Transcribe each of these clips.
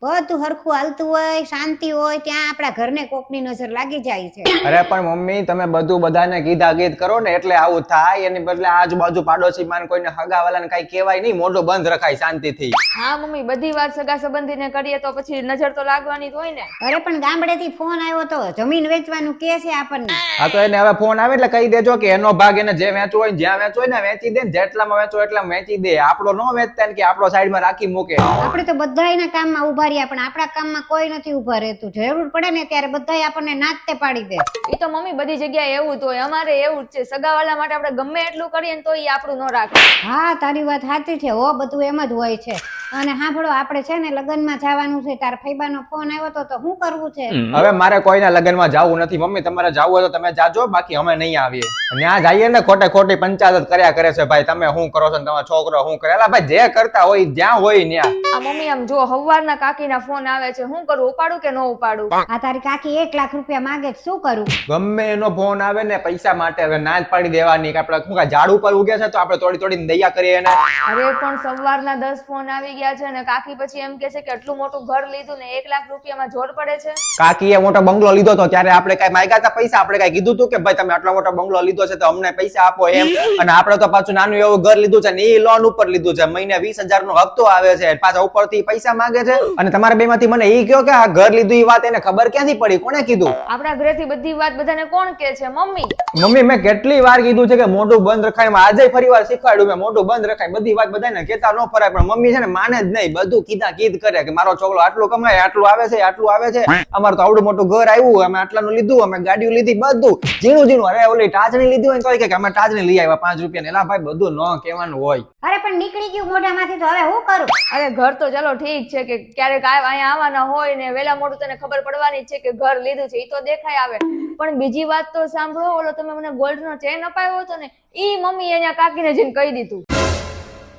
બધું હરખું હાલતું હોય, શાંતિ હોય, ત્યાં આપણા ઘરને કોકની નજર લાગી જાય છે. અરે પણ મમ્મી તમે બધું બધાને કીધા ગીત કરો ને એટલે આવું થાય, એની બદલે આજુબાજુ પાડોશી માન કોઈને હગાવાલાને કઈ કહેવાય નહીં, મોઢું બંધ રખાય શાંતિથી. હા મમ્મી, બધી વાત સગા સંબંધીને કરીએ તો પછી નજર તો લાગવાની જ હોય ને. અરે પણ ગામડેથી ફોન આવ્યો તો જમીન વેચવાનું કે છે આપણને. હા તો એને હવે ફોન આવે એટલે કહી દેજો કે એનો ભાગ એને જે વેચવો હોય જ્યાં વેચવો હોય ને વેચી દે, જેટલામાં વેચવો એટલામાં વેચી દે. આપણો ન વેચતા ને કે આપણો સાઈડમાં રાખી મૂકે. આપણે તો બધાયના કામમાં ઉભા રહ્યા, પણ આપણા કામમાં કોઈ નથી ઉભા રહેતું. જરૂર પડે ને ત્યારે બધાય આપણને નાચતે પાડી દે. એ તો મમ્મી બધી જગ્યાએ એવું જ હોય, અમારે એવું જ છે. સગાવાલા માટે આપણે ગમે એટલું કરીએ ને તો એ આપણું ન રાખે. હા તારી વાત સાચી છે હો, બધું એમ જ હોય છે. અને સાંભળો, આપણે છે ને લગ્નમાં જવાનું છે, તાર ફૈબાનો ફોન આવ્યો તો શું કરવું છે? હવે મારે કોઈના લગ્નમાં જવું નથી મમ્મી, તમારે જવું હોય તો તમે જાજો, બાકી અમે નહીં આવીએ. ત્યાં જઈએ ને ખોટે ખોટી પંચાયત કર્યા કરે છે ભાઈ, તમે શું કરો છો ને તમારો છોકરો શું કરે. એલા ભાઈ જે કરતા હોય જ્યાં હોય ત્યાં. આ મમ્મી આમ જો હવારના કાકીના ફોન આવે છે, શું કરું, ઉપાડું કે ન ઉપાડું? આ તારી કાકી 1 લાખ રૂપિયા માંગે છે, શું કરું? ગમે એનો ફોન આવે ને પૈસા માટે હવે ના જ પાડી દેવાની કે આપણે શું ઝાડ ઉપર ઉગે છે તો આપણે તોડી તોડીને દયા કરીએ એને. અરે પણ સવારના 10 ફોન આવી ગયા છે ને કાકી પછી એમ કે છે કે આટલું મોટું ઘર લીધું ને 1 લાખ રૂપિયામાં જોર પડે છે. કાકીએ મોટો બંગલો લીધો તો ત્યારે આપણે કઈ માંગ્યા હતા પૈસા? આપણે કઈ કીધું હતું કે ભાઈ તમે આટલો મોટો બંગલો લીધો છે તો અમને પૈસા આપો એમ? અને આપણે તો પાછું નાનું એવું ઘર લીધું છે ને એ લોન ઉપર લીધું છે, મહિને 20,000 નો હપ્તો આવે છે, પાછા ઉપરથી પૈસા માંગે છે. અને તમારા બે માંથી મને એ કહો કે આ ઘર લીધું એ વાત એને ખબર ક્યાંથી પડી, કોને કીધું? આપણા ઘરેથી બધી વાત બધાને કોણ કે છે? મમ્મી. મમ્મી મેં કેટલી વાર કીધું છે કે મોઢું બંધ રખાય, આજે ફરી વાર શીખવાડ્યું મેં, મોઢું બંધ રખાય. બધી વાત બધાને કેતા ન ફરાય, પણ મમ્મી છે ને માને જ નહીં, બધું કીધા કીધ કરે કે મારો છોકરો આટલું કમાય, આટલું આવે છે, આટલું આવે છે, અમારે તો આવડું મોટું ઘર આવ્યું, અમે આટલાનું લીધું, અમે ગાડીઓ લીધી, બધું ઝીણું ઝીણું. અરે ઓલી ટાચણી લીધી હોય તો કે અમે ટાચણી લઈ આવ્યા 5 રૂપિયા. એલા ભાઈ બધું ન કહેવાનું હોય. અરે પણ નીકળી ગયું મોઢામાંથી તો હવે હું કરું? અરે ઘર તો ચલો ઠીક છે કે ક્યારેક અહીંયા આવવાના હોય ને વેલા મોડું તને ખબર પડવાની જ છે કે ઘર લીધું છે, એ તો દેખાય આવે. પણ બીજી વાત તો સાંભળો, ઓલો તમે મને ગોલ્ડ નો ચેન અપાયો હતો ને, ઈ મમ્મી અહીંયા કાકીને જઈને કહી દીધું.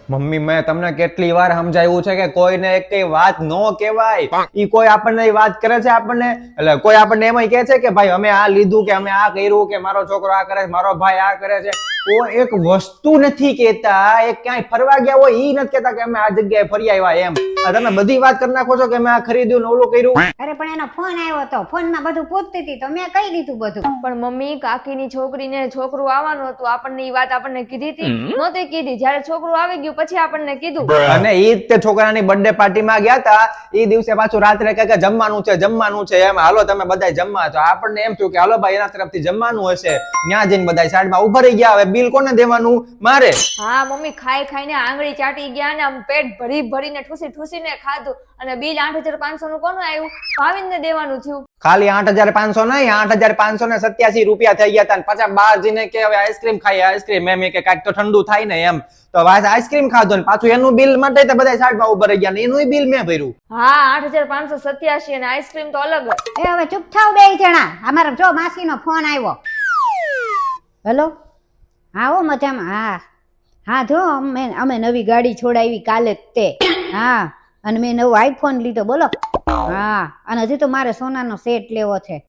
મમ્મી મેં તમને કેટલી વાર સમજાવ્યું છે કે કોઈને એક કઈ વાત ન કહેવાય. ઈ કોઈ આપણને વાત કરે છે આપણને, એટલે કોઈ આપણને એમ કહે છે કે ભાઈ અમે આ લીધું કે અમે આ કર્યું કે મારો છોકરો આ કરે છે, મારો ભાઈ આ કરે છે. કોઈ એક વસ્તુ નથી કેતા, એક ક્યાંય ફરવા ગયા હોય ઈ નથી કેતા કે અમે આ જગ્યાએ ફરી આવ્યા એમ. તમે બધી વાત કરી નાખો છો કે મેં આ ખરીદ્યું ને ઓલું કર્યું. અરે પણ એનો ફોન આવ્યો હતો, ફોનમાં બધું પૂછતી હતી તો મેં કહી દીધું બધું. પણ મમ્મી કાકીની છોકરીને છોકરું આવવાનું હતું, આપણને ઈ વાત આપણને કીધી હતી? નહોતી કીધી. જયારે છોકરું આવી ગયું પછી આપણને કીધું. અને ઈ તે છોકરાની બર્થડે પાર્ટીમાં ગયા હતા, ઈ દિવસે પાછું રાત્રે કે જમવાનું છે જમવાનું છે એમ, હાલો તમે બધા જમવા. તો આપણને એમ થયું કે હાલો ભાઈ એના તરફથી જમવાનું હશે, ત્યાં જઈને બધા સાઈડમાં ઉભા રહી ગયા. હવે બિલ કોને દેવાનું? મારે. હા મમ્મી, ખાઈ ખાઈને આંગળી ચાટી ગયા ને આમ પેટ ભરી ભરીને ઠૂસી ઠૂસીને ખાધું, અને બિલ 8,500 નું કોનું આવ્યું? ભાવિનને દેવાનું થયું. ખાલી 8,500 નહીં, 8,587 રૂપિયા થઈ ગયા હતા. પાછા બહાર જઈને કે હવે આઈસ્ક્રીમ ખાઈએ, આઈસ્ક્રીમ એમ કે કાંઈક તો ઠંડુ થાય ને એમ, તો આઈસ્ક્રીમ ખાધો ને પાછું એનું બિલ માટે તો બધા સાઈડમાં ઉભા રહી ગયા ને એનું બિલ મેં ભર્યું. હા 8,587 અને આઈસ્ક્રીમ તો અલગ. એ હવે ચૂપ થાવ બે જણા, અમારા જો માસીનો ફોન આવ્યો. હેલો, હા હો મજામાં. હા હા જો અમે નવી ગાડી છોડાવી કાલે જ તે. હા અને મેં નવો આઈફોન લીધો, બોલો. હા અને હજી તો મારે સોનાનો સેટ લેવો છે.